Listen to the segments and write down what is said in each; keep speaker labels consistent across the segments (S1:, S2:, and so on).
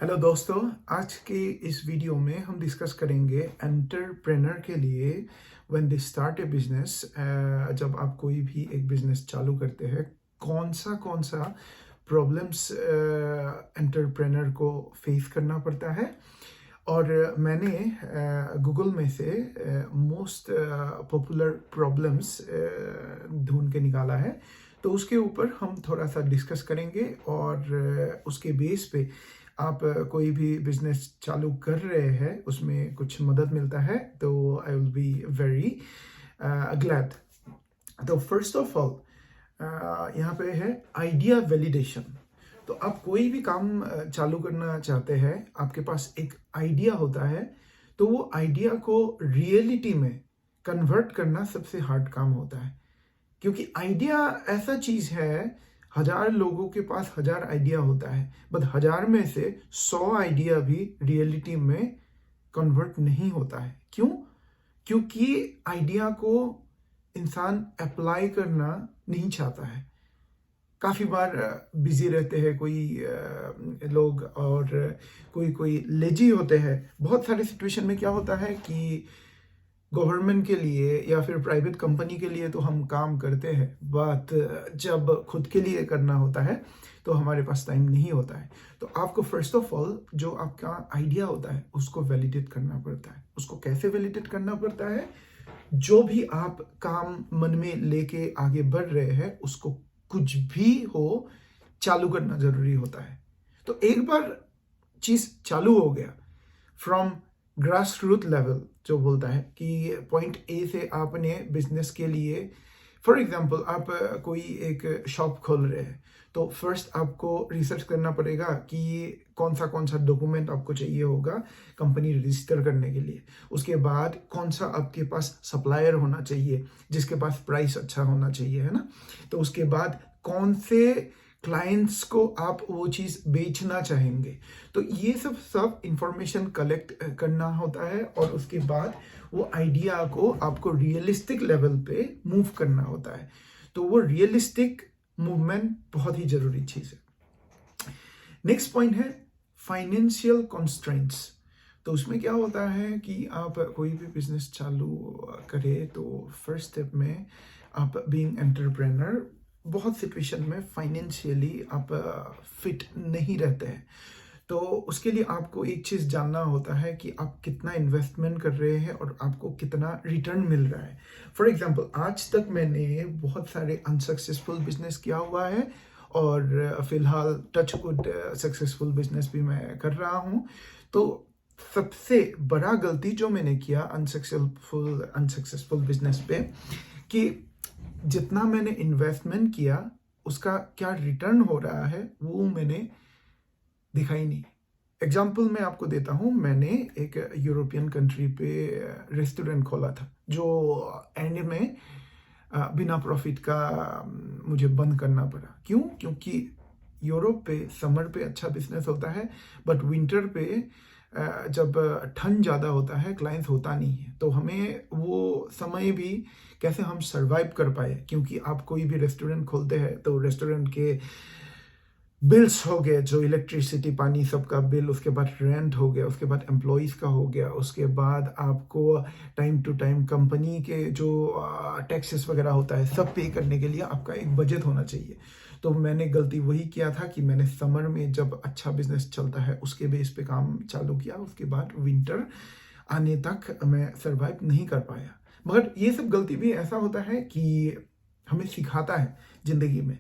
S1: Hello दोस्तों, आज के इस वीडियो में हम डिस्कस करेंगे एंटरप्रेनर के लिए when they start A business. जब आप कोई भी एक बिजनेस चालू करते हैं, कौन सा प्रॉब्लम्स एंटरप्रेनर को फेस करना पड़ता है। और मैंने गूगल में से मोस्ट पॉपुलर प्रॉब्लम्स ढूंढ के निकाला है, तो उसके ऊपर हम थोड़ा सा डिस्कस करेंगे और उसके बेस पे आप कोई भी बिजनेस चालू कर रहे हैं उसमें कुछ मदद मिलता है, तो I will be very glad. तो फर्स्ट ऑफ ऑल यहाँ पे है आइडिया वैलिडेशन। तो आप कोई भी काम चालू करना चाहते हैं, आपके पास एक आइडिया होता है, तो वो आइडिया को रियलिटी में कन्वर्ट करना सबसे हार्ड काम होता है। क्योंकि आइडिया ऐसा चीज है, 1000 लोगों के पास 1000 आइडिया होता है, बट 1000 में से 100 आइडिया भी रियलिटी में कन्वर्ट नहीं होता है। क्यों? क्योंकि आइडिया को इंसान अप्लाई करना नहीं चाहता है। काफ़ी बार बिजी रहते हैं लोग, और कोई लेजी होते हैं। बहुत सारे सिचुएशन में क्या होता है कि गवर्नमेंट के लिए या फिर प्राइवेट कंपनी के लिए तो हम काम करते हैं, बट जब खुद के लिए करना होता है तो हमारे पास टाइम नहीं होता है। तो आपको फर्स्ट ऑफ ऑल जो आपका आइडिया होता है उसको वैलिडेट करना पड़ता है। उसको कैसे वैलिडेट करना पड़ता है? जो भी आप काम मन में लेके आगे बढ़ रहे हैं, उसको कुछ भी हो चालू करना जरूरी होता है। तो एक बार चीज चालू हो गया, फ्रॉम ग्रास रूट लेवल जो बोलता है कि पॉइंट ए से आपने बिजनेस के लिए, फॉर एग्जांपल आप कोई एक शॉप खोल रहे हैं, तो फर्स्ट आपको रिसर्च करना पड़ेगा कि कौन सा डॉक्यूमेंट आपको चाहिए होगा कंपनी रजिस्टर करने के लिए। उसके बाद कौन सा आपके पास सप्लायर होना चाहिए जिसके पास प्राइस अच्छा होना चाहिए, है ना। तो उसके बाद कौन से क्लाइंट्स को आप वो चीज बेचना चाहेंगे। तो ये सब इंफॉर्मेशन कलेक्ट करना होता है, और उसके बाद वो आइडिया को आपको रियलिस्टिक लेवल पे मूव करना होता है। तो वो रियलिस्टिक मूवमेंट बहुत ही जरूरी चीज है। नेक्स्ट पॉइंट है फाइनेंशियल कॉन्स्ट्रेंट्स। तो उसमें क्या होता है कि आप कोई भी बिजनेस चालू करें तो फर्स्ट स्टेप में आप बीइंग एंटरप्रेनर बहुत सिचुएशन में फाइनेंशियली आप फिट नहीं रहते हैं। तो उसके लिए आपको एक चीज जानना होता है कि आप कितना इन्वेस्टमेंट कर रहे हैं और आपको कितना रिटर्न मिल रहा है। फॉर एग्जांपल, आज तक मैंने बहुत सारे अनसक्सेसफुल बिजनेस किया हुआ है, और फिलहाल टच वुड सक्सेसफुल बिजनेस भी मैं कर रहा हूँ। तो सबसे बड़ा गलती जो मैंने किया अनसक्सेसफुल बिजनेस पे, कि जितना मैंने इन्वेस्टमेंट किया उसका क्या रिटर्न हो रहा है वो मैंने दिखा ही नहीं। एग्जाम्पल मैं आपको देता हूँ, मैंने एक यूरोपियन कंट्री पे रेस्टोरेंट खोला था, जो एंड में बिना प्रॉफिट का मुझे बंद करना पड़ा। क्यों? क्योंकि यूरोप पे समर पे अच्छा बिजनेस होता है, बट विंटर पे जब ठंड ज़्यादा होता है, क्लाइंट्स होता नहीं है, तो हमें वो समय भी कैसे हम सरवाइव कर पाए। क्योंकि आप कोई भी रेस्टोरेंट खोलते हैं तो रेस्टोरेंट के बिल्स हो गए, जो इलेक्ट्रिसिटी पानी सबका बिल, उसके बाद रेंट हो गया, उसके बाद एम्प्लॉयज़ का हो गया, उसके बाद आपको टाइम टू टाइम कंपनी के जो टैक्सेस वगैरह होता है सब पे करने के लिए आपका एक बजट होना चाहिए। तो मैंने गलती वही किया था कि मैंने समर में जब अच्छा बिजनेस चलता है उसके बेस पे काम चालू किया, उसके बाद विंटर आने तक मैं सरवाइव नहीं कर पाया। मगर ये सब गलती भी ऐसा होता है कि हमें सिखाता है जिंदगी में।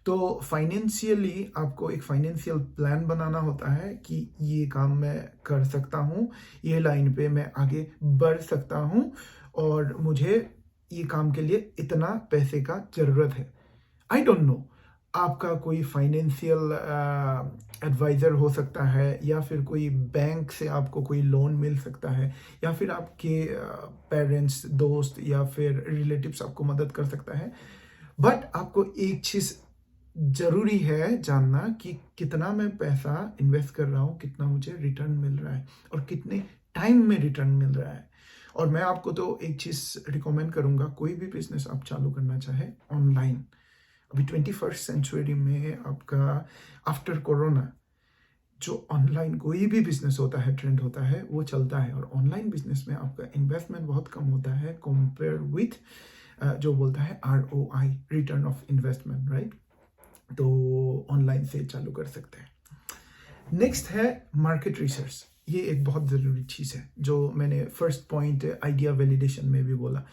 S1: तो फाइनेंशियली आपको एक फाइनेंशियल प्लान बनाना होता है कि ये काम मैं कर सकता हूँ, ये लाइन पे मैं आगे बढ़ सकता हूँ, और मुझे ये काम के लिए इतना पैसे का जरूरत है। आई डोंट नो, आपका कोई फाइनेंशियल एडवाइज़र हो सकता है, या फिर कोई बैंक से आपको कोई लोन मिल सकता है, या फिर आपके पेरेंट्स, दोस्त या फिर रिलेटिव्स आपको मदद कर सकता है। बट आपको एक चीज़ जरूरी है जानना कि कितना मैं पैसा इन्वेस्ट कर रहा हूँ, कितना मुझे रिटर्न मिल रहा है, और कितने टाइम में रिटर्न मिल रहा है। और मैं आपको तो एक चीज़ रिकमेंड करूँगा, कोई भी बिजनेस आप चालू करना चाहे ऑनलाइन, अभी 21st सेंचुरी में आपका आफ्टर कोरोना जो ऑनलाइन कोई भी बिजनेस होता है, ट्रेंड होता है, वो चलता है। और ऑनलाइन बिजनेस में आपका इन्वेस्टमेंट बहुत कम होता है कंपेयर विथ जो बोलता है ROI, return of investment, right. तो ऑनलाइन से चालू कर सकते हैं। नेक्स्ट है मार्केट रिसर्च। ये एक बहुत ज़रूरी चीज़ है, जो मैंने फर्स्ट पॉइंट आइडिया वैलिडेशन में भी बोला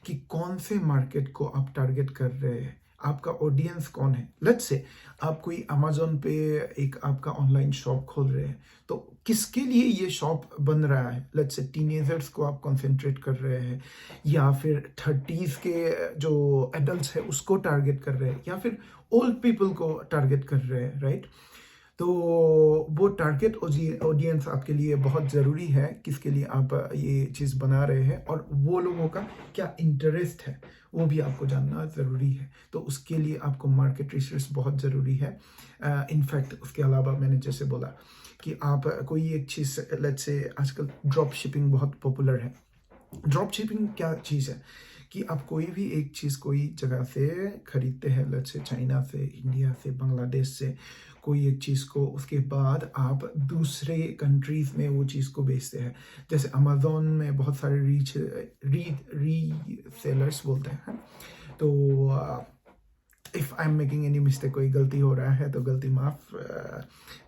S1: कि कौन से मार्केट को आप टारगेट कर रहे हैं, आपका ऑडियंस कौन है। लेट्स से आप कोई अमेजोन पे एक आपका ऑनलाइन शॉप खोल रहे हैं, तो किसके लिए ये शॉप बन रहा है। लेट्स से टीनेजर्स को आप कंसंट्रेट कर रहे हैं, या फिर 30s के जो एडल्ट्स है उसको टारगेट कर रहे हैं, या फिर ओल्ड पीपल को टारगेट कर रहे हैं, राइट। तो वो टारगेट ऑडियंस आपके लिए बहुत ज़रूरी है, किसके लिए आप ये चीज़ बना रहे हैं, और वो लोगों का क्या इंटरेस्ट है वो भी आपको जानना ज़रूरी है। तो उसके लिए आपको मार्केट रिसर्च बहुत ज़रूरी है। इनफैक्ट उसके अलावा मैंने जैसे बोला कि आप कोई एक चीज़, लेट्स से आजकल ड्रॉप शिपिंग बहुत पॉपुलर है। ड्रॉप शिपिंग क्या चीज़ है कि आप कोई भी एक चीज़ कोई जगह से खरीदते हैं, लेट्स से चाइना से, इंडिया से, बांग्लादेश से कोई एक चीज़ को, उसके बाद आप दूसरे कंट्रीज़ में वो चीज़ को बेचते हैं। जैसे अमेज़न में बहुत सारे रीसेलर्स बोलते हैं। तो if I am making any mistake, कोई गलती हो रहा है तो गलती माफ़,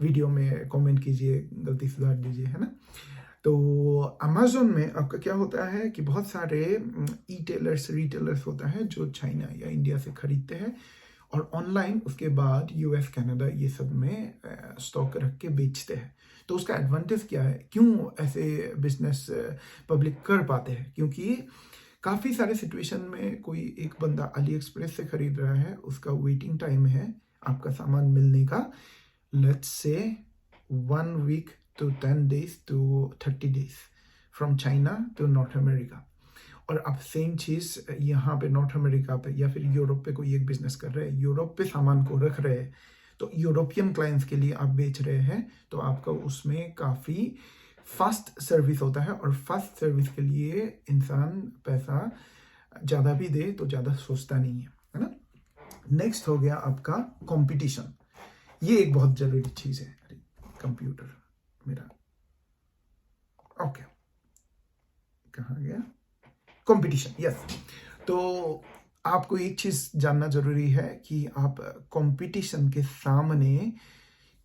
S1: वीडियो में कमेंट कीजिए, गलती सुधार दीजिए, है ना। तो अमेज़न में आपका क्या होता है कि बहुत सारे रिटेलर्स होता है जो चाइना या इंडिया से खरीदते हैं, और ऑनलाइन उसके बाद US, कनाडा ये सब में स्टॉक रख के बेचते हैं। तो उसका एडवांटेज क्या है, क्यों ऐसे बिजनेस पब्लिक कर पाते हैं, क्योंकि काफ़ी सारे सिचुएशन में कोई एक बंदा अली एक्सप्रेस से खरीद रहा है, उसका वेटिंग टाइम है आपका सामान मिलने का, let's say 1 week to 10 days to 30 days from China to North America. और आप सेम चीज़ यहाँ पे नॉर्थ अमेरिका पे या फिर यूरोप पे कोई एक बिजनेस कर रहे हैं, यूरोप पे सामान को रख रहे हैं, तो यूरोपियन क्लाइंट्स के लिए आप बेच रहे हैं, तो आपका उसमें काफ़ी फास्ट सर्विस होता है। और फास्ट सर्विस के लिए इंसान पैसा ज़्यादा भी दे तो ज़्यादा सोचता नहीं है ना। नेक्स्ट हो गया आपका कंपटीशन। ये एक बहुत ज़रूरी चीज़ है। अरे कंप्यूटर मेरा, ओके, कहाँ गया, कंपटीशन, यस। तो आपको एक चीज़ जानना ज़रूरी है कि आप कंपटीशन के सामने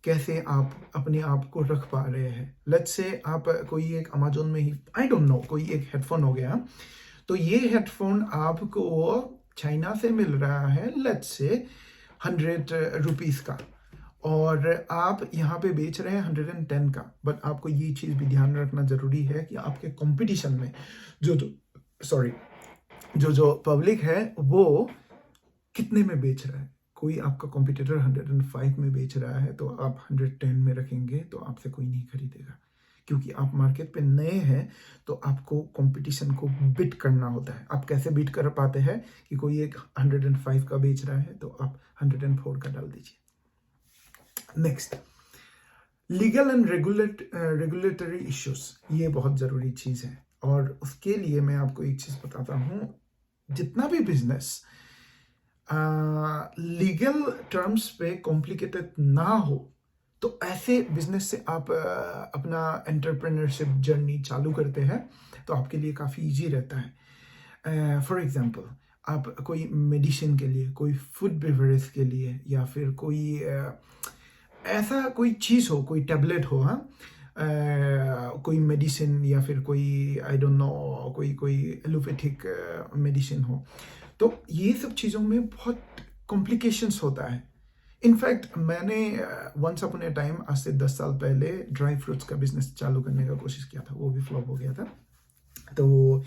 S1: कैसे आप अपने आप को रख पा रहे हैं। लेट्स से आप कोई एक अमेज़न में ही, आई डोंट नो, कोई एक हेडफोन हो गया, तो ये हेडफोन आपको चाइना से मिल रहा है, लेट्स से 100 रुपीज़ का, और आप यहाँ पे बेच रहे हैं 110 का। बट आपको ये चीज़ भी ध्यान रखना ज़रूरी है कि आपके कंपटीशन में जो पब्लिक है वो कितने में बेच रहा है। कोई आपका कॉम्पिटिटर 105 में बेच रहा है, तो आप 110 में रखेंगे तो आपसे कोई नहीं खरीदेगा, क्योंकि आप मार्केट पे नए हैं। तो आपको कंपटीशन को बीट करना होता है। आप कैसे बीट कर पाते हैं कि कोई एक 105 का बेच रहा है तो आप 104 का डाल दीजिए। Next, legal and regulatory issues, ये बहुत ज़रूरी चीज़ है। और उसके लिए मैं आपको एक चीज़ बताता हूँ, जितना भी बिजनेस लीगल टर्म्स पे कॉम्प्लिकेटेड ना हो, तो ऐसे बिजनेस से आप अपना एंटरप्रेन्योरशिप जर्नी चालू करते हैं तो आपके लिए काफ़ी इजी रहता है। फॉर एग्जांपल, आप कोई मेडिसिन के लिए, कोई फूड बेवरेज के लिए, या फिर कोई ऐसा कोई चीज़ हो, कोई टैबलेट हो, हाँ, कोई मेडिसिन, या फिर कोई आई डोंट नो कोई एलोपैथिक मेडिसिन हो, तो ये सब चीज़ों में बहुत कॉम्प्लिकेशंस होता है। इनफैक्ट मैंने वंस अपॉन ए टाइम, आज से 10 साल पहले, ड्राई फ्रूट्स का बिजनेस चालू करने का कोशिश किया था, वो भी फ्लॉप हो गया था। तो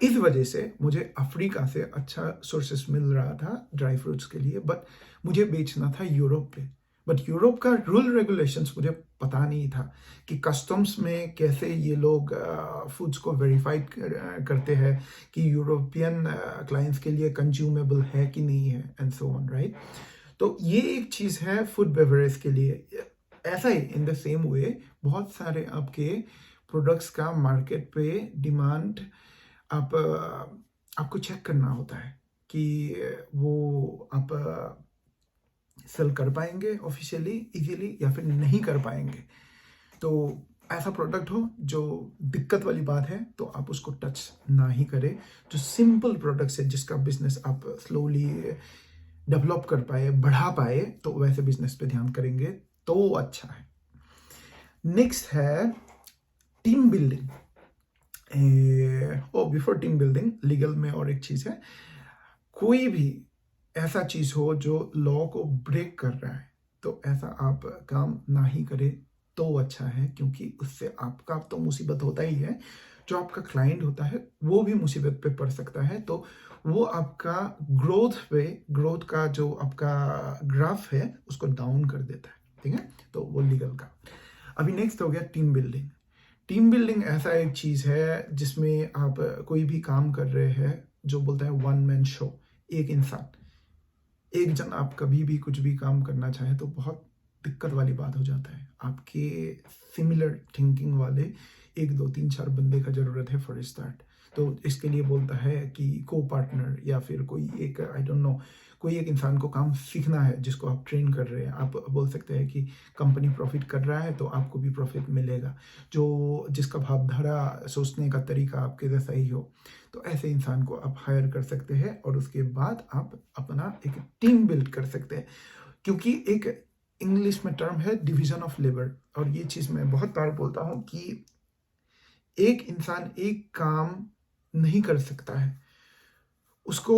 S1: इस वजह से मुझे अफ्रीका से अच्छा सोर्सेस मिल रहा था ड्राई फ्रूट्स के लिए, बट मुझे बेचना था यूरोप पे। बट यूरोप का रूल रेगुलेशंस मुझे पता नहीं था कि कस्टम्स में कैसे ये लोग फूड्स को वेरीफाई करते हैं कि यूरोपियन क्लाइंट्स के लिए कंज्यूमेबल है कि नहीं है, एंड सो ऑन, राइट। तो ये एक चीज़ है फूड बेवरेज के लिए। ऐसा ही इन द सेम वे बहुत सारे आपके प्रोडक्ट्स का मार्केट पे डिमांड आपको चेक करना होता है कि वो आप सेल कर पाएंगे ऑफिशियली इजीली या फिर नहीं कर पाएंगे। तो ऐसा प्रोडक्ट हो जो दिक्कत वाली बात है तो आप उसको टच ना ही करें। जो सिंपल प्रोडक्ट्स है जिसका बिजनेस आप स्लोली डेवलप कर पाए, बढ़ा पाए, तो वैसे बिजनेस पे ध्यान करेंगे तो अच्छा है। नेक्स्ट है team building. Before team building legal में और एक चीज है, कोई भी ऐसा चीज हो जो लॉ को ब्रेक कर रहा है तो ऐसा आप काम ना ही करें तो अच्छा है, क्योंकि उससे आपका तो मुसीबत होता ही है, जो आपका क्लाइंट होता है वो भी मुसीबत पे पड़ सकता है। तो वो आपका ग्रोथ का जो आपका ग्राफ है उसको डाउन कर देता है, ठीक है। तो वो लीगल का। अभी नेक्स्ट हो गया टीम बिल्डिंग। टीम बिल्डिंग ऐसा एक चीज है जिसमें आप कोई भी काम कर रहे हैं, जो बोलता है वन मैन शो, एक इंसान, एक जन आप कभी भी कुछ भी काम करना चाहे तो बहुत दिक्कत वाली बात हो जाता है। आपके सिमिलर थिंकिंग वाले एक दो तीन चार बंदे का जरूरत है फॉर स्टार्ट। तो इसके लिए बोलता है कि को पार्टनर या फिर कोई एक आई डोंट नो, कोई एक इंसान को काम सीखना है जिसको आप ट्रेन कर रहे हैं। आप बोल सकते हैं कि कंपनी प्रॉफिट कर रहा है तो आपको भी प्रॉफिट मिलेगा, जो जिसका भावधारा सोचने का तरीका आपके जैसा ही हो। तो ऐसे इंसान को आप हायर कर सकते हैं और उसके बाद आप अपना एक टीम बिल्ड कर सकते हैं, क्योंकि एक इंग्लिश में टर्म है डिवीजन ऑफ लेबर। और ये चीज मैं बहुत बार बोलता हूँ कि एक इंसान एक काम नहीं कर सकता है। उसको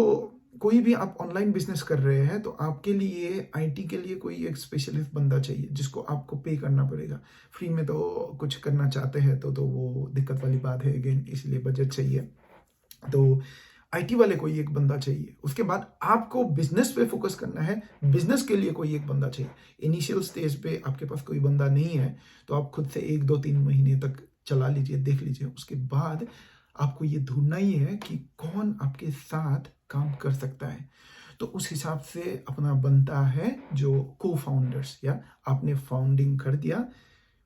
S1: कोई भी आप ऑनलाइन बिजनेस कर रहे हैं तो आपके लिए आईटी के लिए कोई एक स्पेशलिस्ट बंदा चाहिए जिसको आपको पे करना पड़ेगा। फ्री में तो कुछ करना चाहते हैं तो वो दिक्कत वाली बात है अगेन, इसलिए बजट चाहिए। तो आईटी वाले कोई एक बंदा चाहिए। उसके बाद आपको बिजनेस पे फोकस करना है, बिजनेस के लिए कोई एक बंदा चाहिए। इनिशियल स्टेज पे आपके पास कोई बंदा नहीं है तो आप खुद से 1 2 3 महीने तक चला लीजिए, देख लीजिए। उसके बाद आपको ये ढूंढना ही है कि कौन आपके साथ काम कर सकता है। तो उस हिसाब से अपना बनता है जो को फाउंडर्स, या आपने फाउंडिंग कर दिया,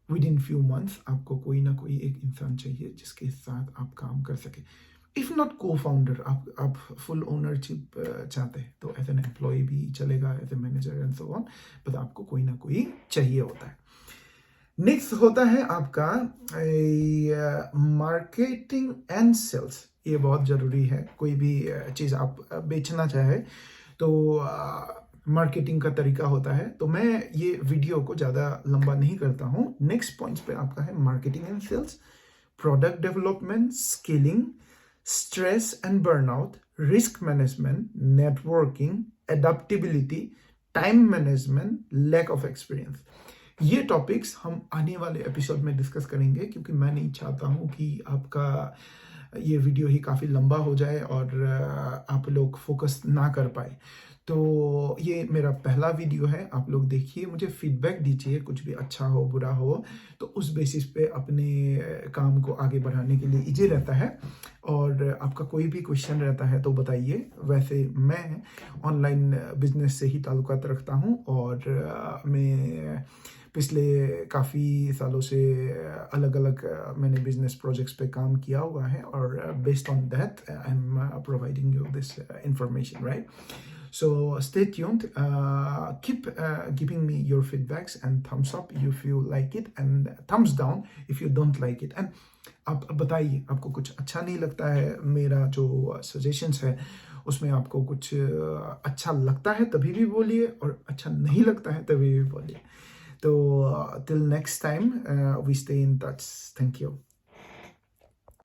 S1: विद इन फ्यू मंथ्स आपको कोई ना कोई एक इंसान चाहिए जिसके साथ आप काम कर सके। इफ नॉट को फाउंडर, आप फुल ओनरशिप चाहते हैं तो एज एन एम्प्लॉय भी चलेगा, as a manager and so on, but आपको कोई ना कोई चाहिए होता है। नेक्स्ट होता है आपका मार्केटिंग एंड सेल्स। ये बहुत जरूरी है। कोई भी चीज आप बेचना चाहे तो मार्केटिंग का तरीका होता है। तो मैं ये वीडियो को ज्यादा लंबा नहीं करता हूँ। नेक्स्ट पॉइंट्स पे आपका है marketing and sales, product development, scaling, stress and burnout, risk management, networking, adaptability, time management, lack of experience. ये टॉपिक्स हम आने वाले एपिसोड में डिस्कस करेंगे, क्योंकि मैं नहीं चाहता हूँ कि आपका ये वीडियो ही काफ़ी लंबा हो जाए और आप लोग फोकस ना कर पाए। तो ये मेरा पहला वीडियो है, आप लोग देखिए, मुझे फीडबैक दीजिए, कुछ भी अच्छा हो बुरा हो तो उस बेसिस पे अपने काम को आगे बढ़ाने के लिए इजी रहता है। और आपका कोई भी क्वेश्चन रहता है तो बताइए। वैसे मैं ऑनलाइन बिजनेस से ही ताल्लुकात रखता हूँ और मैं पिछले काफ़ी सालों से अलग अलग मैंने बिजनेस प्रोजेक्ट्स पे काम किया हुआ है और based on that I am providing you this information, right? So stay tuned. Keep giving me your feedbacks and thumbs up if you like it and thumbs down if you don't like it. And आप बताइए, आपको कुछ अच्छा नहीं लगता है मेरा जो सजेशंस है उसमें, आपको कुछ अच्छा लगता है तभी भी बोलिए और अच्छा नहीं लगता है तभी भी बोलिए। तो till next time, we stay in touch. Thank you.